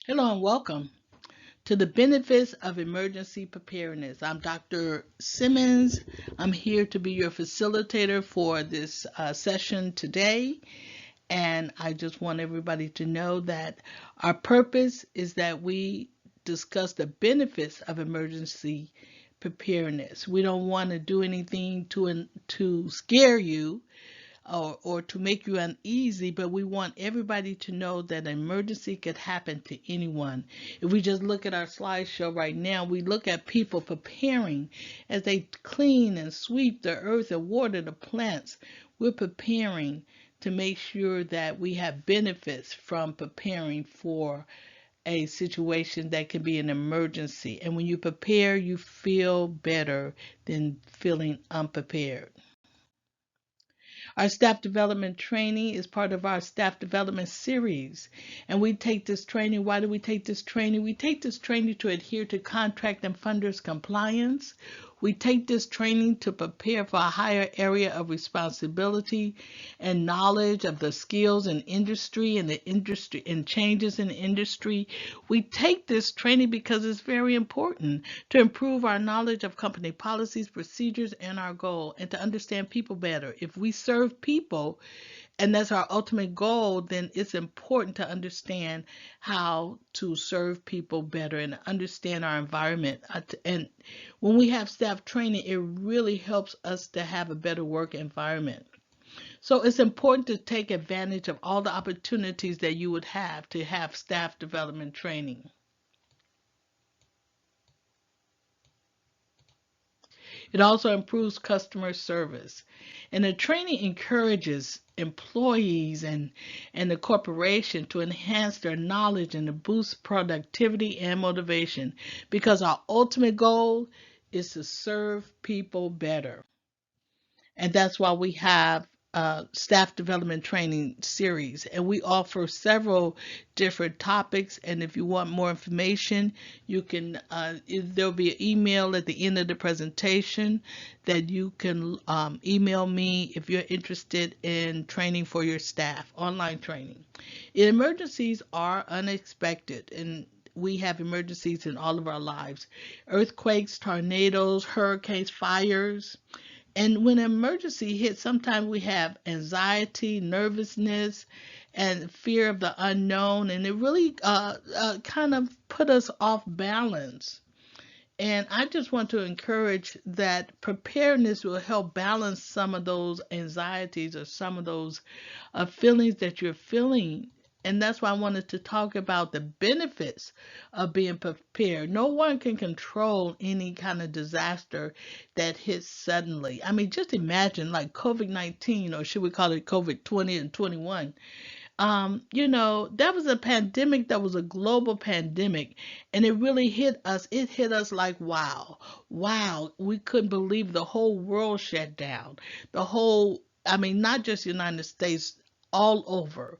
Hello and welcome to the benefits of emergency preparedness. I'm Dr. Simmons. I'm here to be your facilitator for this session today. And I just want everybody to know that our purpose is that we discuss the benefits of emergency preparedness. We don't want to do anything to scare you or to make you uneasy, but we want everybody to know that an emergency could happen to anyone. If we just look at our slideshow right now, we look at people preparing as they clean and sweep the earth and water the plants. We're preparing to make sure that we have benefits from preparing for a situation that can be an emergency. And when you prepare, you feel better than feeling unprepared. Our staff development training is part of our staff development series. And we take this training. Why do we take this training? We take this training to adhere to contract and funders compliance. We take this training to prepare for a higher area of responsibility and knowledge of the skills in industry and the industry and changes in the industry. We take this training because it's very important to improve our knowledge of company policies, procedures, and our goal, and to understand people better. If we serve people, and that's our ultimate goal, then it's important to understand how to serve people better and understand our environment. And when we have staff training, it really helps us to have a better work environment. So it's important to take advantage of all the opportunities that you would have to have staff development training. It also improves customer service. And the training encourages employees and the corporation to enhance their knowledge and to boost productivity and motivation because our ultimate goal is to serve people better. And that's why we have staff development training series, and we offer several different topics. And if you want more information, you can there'll be an email at the end of the presentation that you can email me if you're interested in training for your staff, online training. Emergencies are unexpected, and we have emergencies in all of our lives: earthquakes, tornadoes, hurricanes, fires. And when an emergency hits, sometimes we have anxiety, nervousness, and fear of the unknown, and it really kind of put us off balance. And I just want to encourage that preparedness will help balance some of those anxieties or some of those feelings that you're feeling. And that's why I wanted to talk about the benefits of being prepared. No one can control any kind of disaster that hits suddenly. I mean, just imagine like COVID-19, or should we call it COVID 20 and 21. That was a pandemic that was a global pandemic, and it really hit us. It hit us like, wow, wow. We couldn't believe the whole world shut down. I mean, not just United States, all over.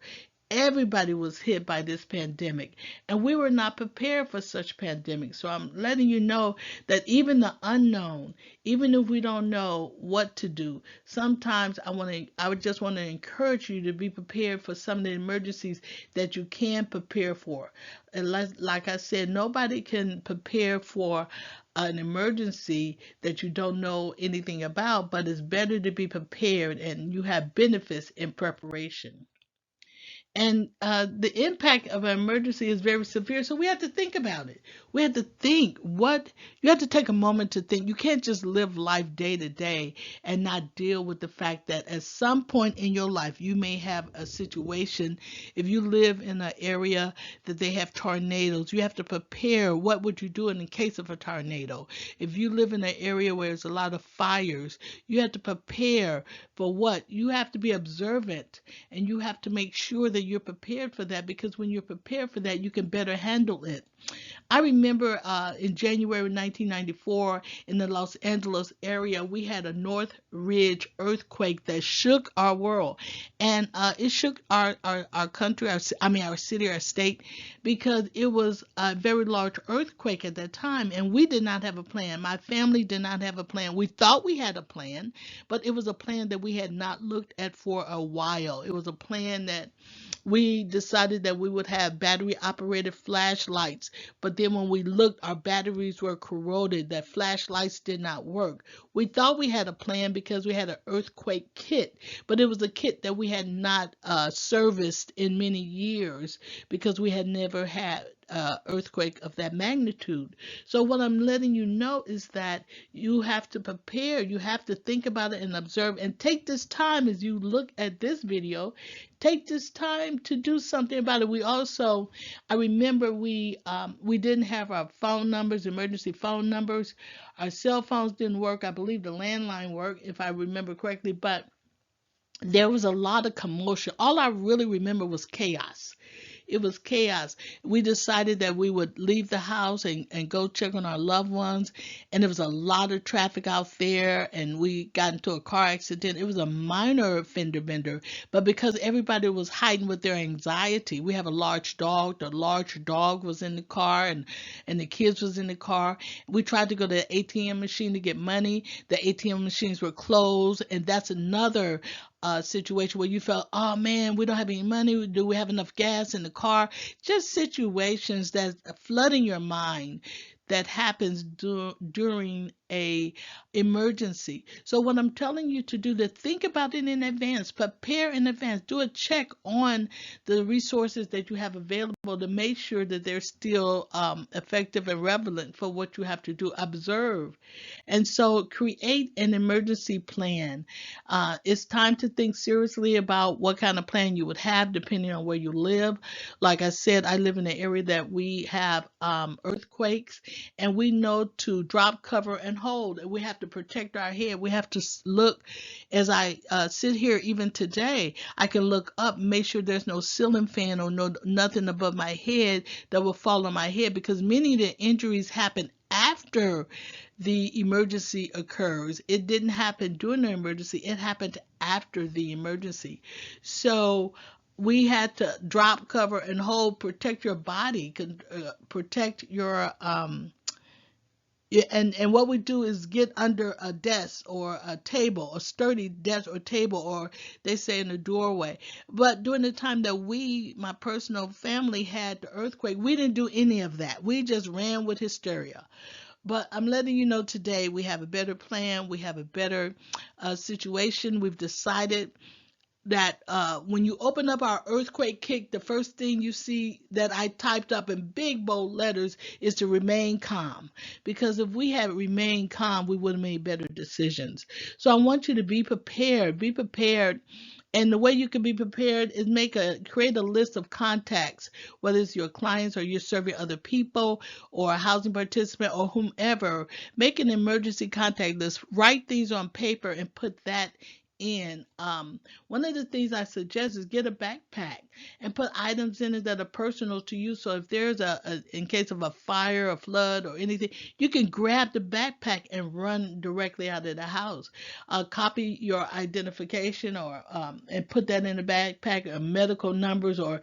Everybody was hit by this pandemic, and we were not prepared for such pandemic. So I'm letting you know that even the unknown, even if we don't know what to do, sometimes I would just want to encourage you to be prepared for some of the emergencies that you can prepare for. And like I said, nobody can prepare for an emergency that you don't know anything about, but it's better to be prepared, and you have benefits in preparation. And the impact of an emergency is very severe. So we have to think about it. We have to think you have to take a moment to think. You can't just live life day to day and not deal with the fact that at some point in your life, you may have a situation. If you live in an area that they have tornadoes, you have to prepare. What would you do in the case of a tornado? If you live in an area where there's a lot of fires, you have to prepare for what? You have to be observant, and you have to make sure that you're prepared for that, because when you're prepared for that, you can better handle it. I remember in January 1994 in the Los Angeles area, we had a North Ridge earthquake that shook our world. And it shook our country, our city, our state, because it was a very large earthquake at that time. And we did not have a plan. My family did not have a plan. We thought we had a plan, but it was a plan that we had not looked at for a while. It was a plan that We decided that we would have battery operated flashlights, but then when we looked, our batteries were corroded, that flashlights did not work. We thought we had a plan because we had an earthquake kit, but it was a kit that we had not serviced in many years because we had never had earthquake of that magnitude. So what I'm letting you know is that you have to prepare, you have to think about it and observe, and take this time as you look at this video, take this time to do something about it. We also, I remember we didn't have our phone numbers, emergency phone numbers. Our cell phones didn't work. I believe the landline worked, if I remember correctly, but there was a lot of commotion. All I really remember was chaos. It was chaos. We decided that we would leave the house and go check on our loved ones. And there was a lot of traffic out there, and we got into a car accident. It was a minor fender bender, but because everybody was hiding with their anxiety, we have a large dog. The large dog was in the car, and the kids was in the car. We tried to go to the ATM machine to get money. The ATM machines were closed, and that's another situation where you felt, oh man, we don't have any money. Do we have enough gas in the car? Just situations that flooding your mind that happens during a emergency. So what I'm telling you to do, to think about it in advance, prepare in advance, do a check on the resources that you have available to make sure that they're still effective and relevant for what you have to do. Observe. And so create an emergency plan. It's time to think seriously about what kind of plan you would have depending on where you live. Like I said, I live in an area that we have earthquakes, and we know to drop, cover, and hold. And we have to protect our head. We have to look, as I sit here even today, I can look up, make sure there's no ceiling fan or nothing above my head that will fall on my head, because many of the injuries happen after the emergency occurs. It didn't happen during the emergency, it happened after the emergency. So we had to drop, cover, and hold, protect your body, protect your yeah. And what we do is get under a desk or a table, a sturdy desk or table, or they say in the doorway. But during the time that my personal family had the earthquake, we didn't do any of that. We just ran with hysteria. But I'm letting you know today we have a better plan. We have a better situation. We've decided that when you open up our earthquake kit, the first thing you see that I typed up in big bold letters is to remain calm. Because if we had remained calm, we would have made better decisions. So I want you to be prepared. Be prepared. And the way you can be prepared is create a list of contacts, whether it's your clients or you're serving other people or a housing participant or whomever. Make an emergency contact list. Write these on paper and put that in. One of the things I suggest is get a backpack and put items in it that are personal to you. So if there's in case of a fire, a flood, or anything, you can grab the backpack and run directly out of the house. Copy your identification or and put that in the backpack, medical numbers or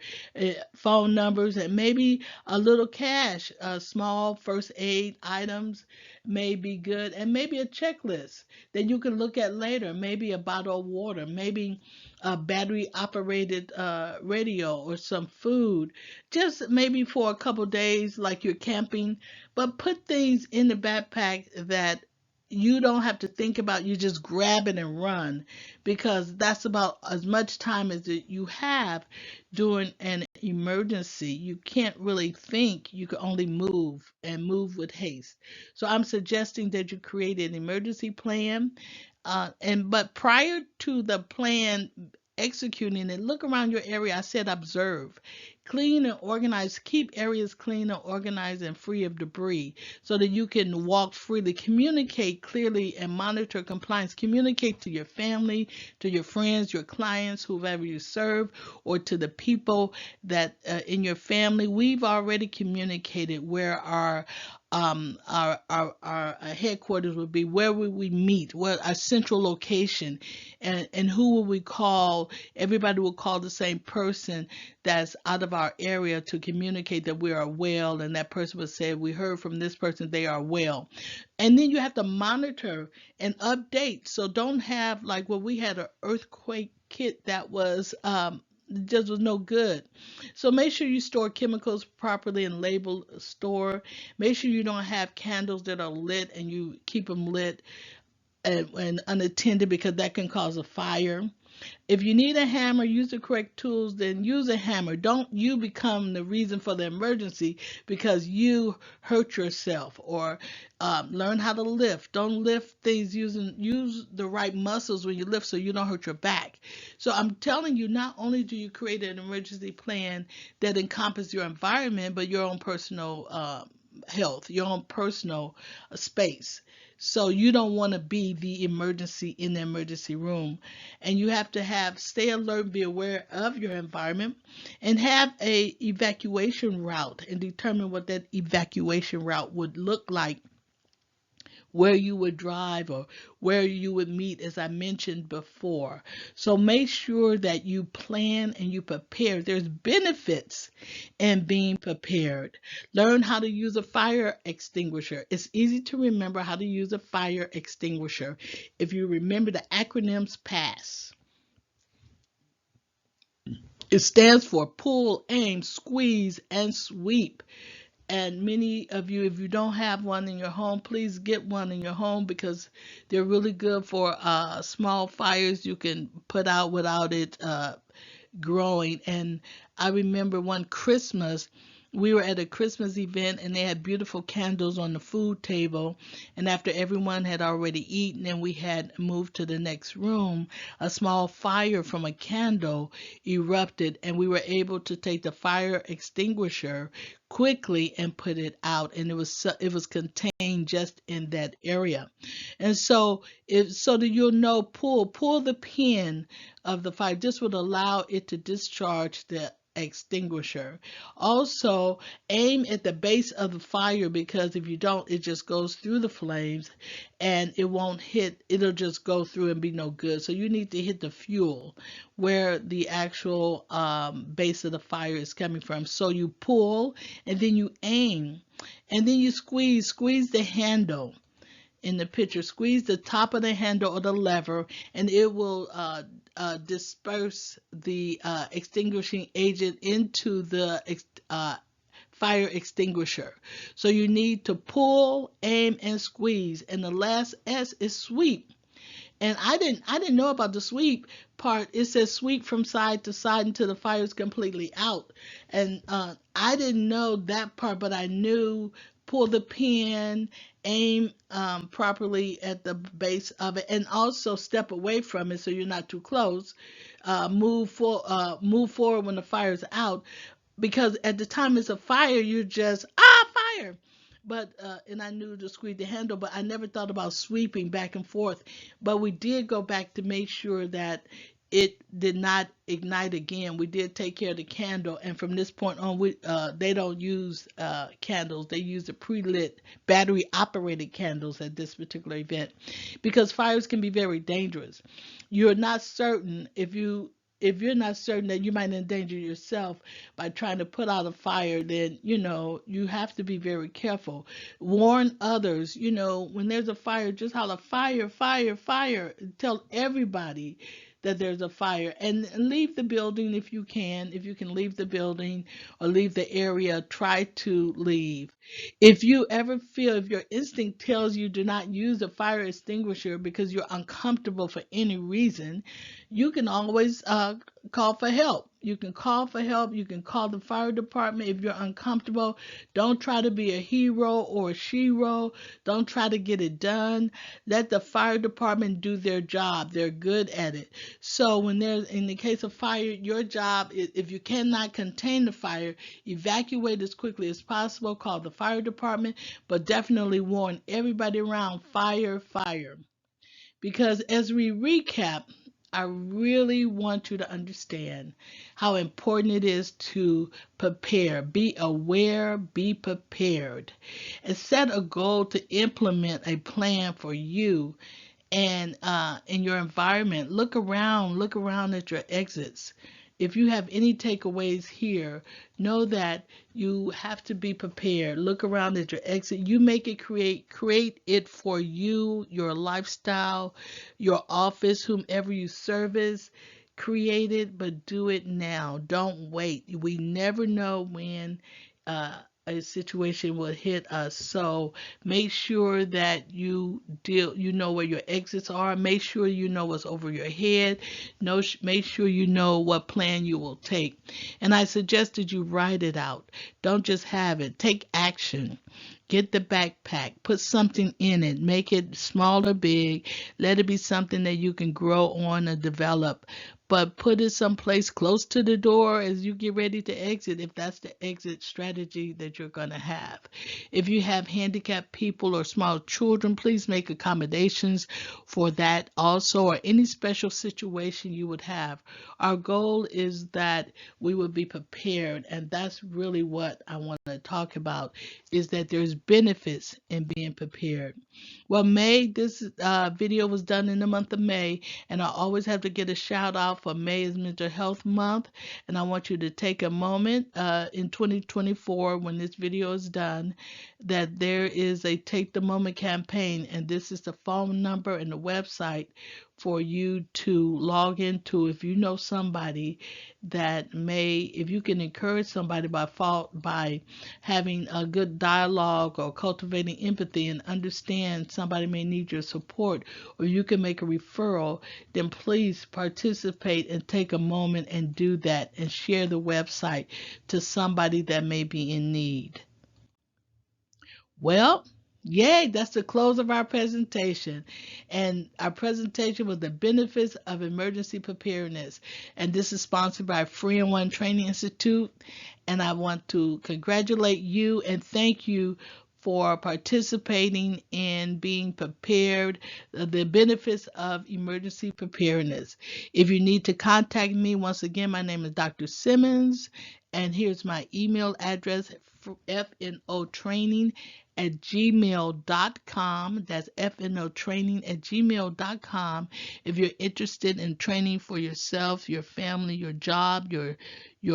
phone numbers, and maybe a little cash, small first aid items may be good, and maybe a checklist that you can look at later, maybe a bottle of water, maybe a battery operated radio or some food, just maybe for a couple days like you're camping. But put things in the backpack that you don't have to think about. You just grab it and run, because that's about as much time as you have during an emergency. You can't really think, you can only move, and move with haste. So I'm suggesting that you create an emergency plan, but prior to the plan executing it, look around your area. I said observe. Clean and organize. Keep areas clean and organized and free of debris so that you can walk freely. Communicate clearly and monitor compliance. Communicate to your family, to your friends, your clients, whoever you serve, or to the people that in your family. We've already communicated where our headquarters would be, where would we meet, what our central location, and who will we call. Everybody will call the same person that's out of our area to communicate that we are well, and that person would say, we heard from this person, they are well. And then you have to monitor and update. So don't have, like, well, we had an earthquake kit that was It just was no good. So make sure you store chemicals properly and label store. Make sure you don't have candles that are lit and you keep them lit and unattended, because that can cause a fire. If you need a hammer, use the correct tools, then use a hammer. Don't you become the reason for the emergency because you hurt yourself, or learn how to lift. Don't lift things use the right muscles when you lift so you don't hurt your back. So I'm telling you, not only do you create an emergency plan that encompasses your environment, but your own personal health, your own personal space. So you don't want to be the emergency in the emergency room. And you have to stay alert, be aware of your environment, and have a evacuation route and determine what that evacuation route would look like, where you would drive or where you would meet, as I mentioned before. So make sure that you plan and you prepare. There's benefits in being prepared. Learn how to use a fire extinguisher. It's easy to remember how to use a fire extinguisher if you remember the acronyms PASS. It stands for pull, aim, squeeze, and sweep. And many of you, if you don't have one in your home, please get one in your home, because they're really good for small fires you can put out without it growing. And I remember one Christmas, we were at a Christmas event and they had beautiful candles on the food table. And after everyone had already eaten and we had moved to the next room, a small fire from a candle erupted, and we were able to take the fire extinguisher quickly and put it out, and it was contained just in that area. And so so that you'll know, pull the pin of the fire. This would allow it to discharge the extinguisher. Also, aim at the base of the fire, because if you don't, it just goes through the flames and it won't hit, it'll just go through and be no good. So you need to hit the fuel where the actual base of the fire is coming from. So you pull and then you aim and then you squeeze the handle in the picture. Squeeze the top of the handle or the lever, and it will disperse the extinguishing agent into the fire extinguisher. So you need to pull, aim, and squeeze. And the last S is sweep. And I didn't know about the sweep part. It says sweep from side to side until the fire is completely out. And I didn't know that part, but I knew pull the pin, aim properly at the base of it, and also step away from it so you're not too close. Move forward when the fire's out, because at the time it's a fire, you're just fire. But and I knew to squeeze the handle, but I never thought about sweeping back and forth. But we did go back to make sure that it did not ignite again. We did take care of the candle, and from this point on, they don't use candles. They use the pre-lit battery operated candles at this particular event, because fires can be very dangerous. You're not certain if you're not certain that you might endanger yourself by trying to put out a fire, then you have to be very careful. Warn others. When there's a fire, just holler fire, fire, fire. Tell everybody that there's a fire, and leave the building if you can. If you can leave the building or leave the area, try to leave. If you ever feel, if your instinct tells you do not use a fire extinguisher because you're uncomfortable for any reason, you can always call for help. You can call for help. You can call the fire department if you're uncomfortable. Don't try to be a hero or a shero. Don't try to get it done. Let the fire department do their job. They're good at it. So in the case of fire, your job is, if you cannot contain the fire, evacuate as quickly as possible. Call the fire department, but definitely warn everybody around fire, fire. Because as we recap, I really want you to understand how important it is to prepare. Be aware, be prepared, and set a goal to implement a plan for you and in your environment. Look around at your exits. If you have any takeaways here, know that you have to be prepared. Look around at your exit. You make it, create it for you, your lifestyle, your office, whomever you service. Create it, but do it now. Don't wait. We never know when uh, a situation will hit us. So make sure that you know where your exits are. Make sure you know what's over your head. Make sure you know what plan you will take. And I suggest that you write it out. Don't just have it. Take action. Get the backpack, put something in it, make it small or big, let it be something that you can grow on and develop, but put it someplace close to the door as you get ready to exit, if that's the exit strategy that you're going to have. If you have handicapped people or small children, please make accommodations for that also, or any special situation you would have. Our goal is that we would be prepared, and that's really what I want to talk about, is that there's benefits in being prepared. Well, this video was done in the month of May, and I always have to get a shout out for May is Mental Health Month, and I want you to take a moment in 2024 when this video is done, that there is a Take the Moment campaign, and this is the phone number and the website for you to log into if you know somebody that if you can encourage somebody by having a good dialogue or cultivating empathy and understand somebody may need your support, or you can make a referral, then please participate and take a moment and do that and share the website to somebody that may be in need. Well, yay, that's the close of our presentation. And our presentation was the benefits of emergency preparedness. And this is sponsored by Free and One Training Institute. And I want to congratulate you and thank you for participating in being prepared, the benefits of emergency preparedness. If you need to contact me, once again, my name is Dr. Simmons, and here's my email address, fnotraining@gmail.com. That's fnotraining@gmail.com. If you're interested in training for yourself, your family, your job, your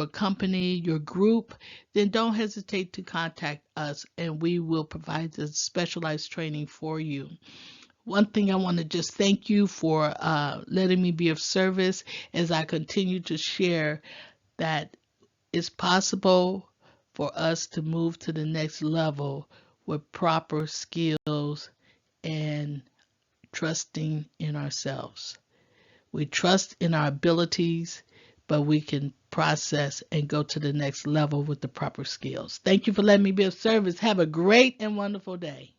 company, your group, then don't hesitate to contact us and we will provide the specialized training for you. One thing I want to just thank you for letting me be of service as I continue to share that it's possible for us to move to the next level with proper skills and trusting in ourselves. We trust in our abilities, but we can process and go to the next level with the proper skills. Thank you for letting me be of service. Have a great and wonderful day.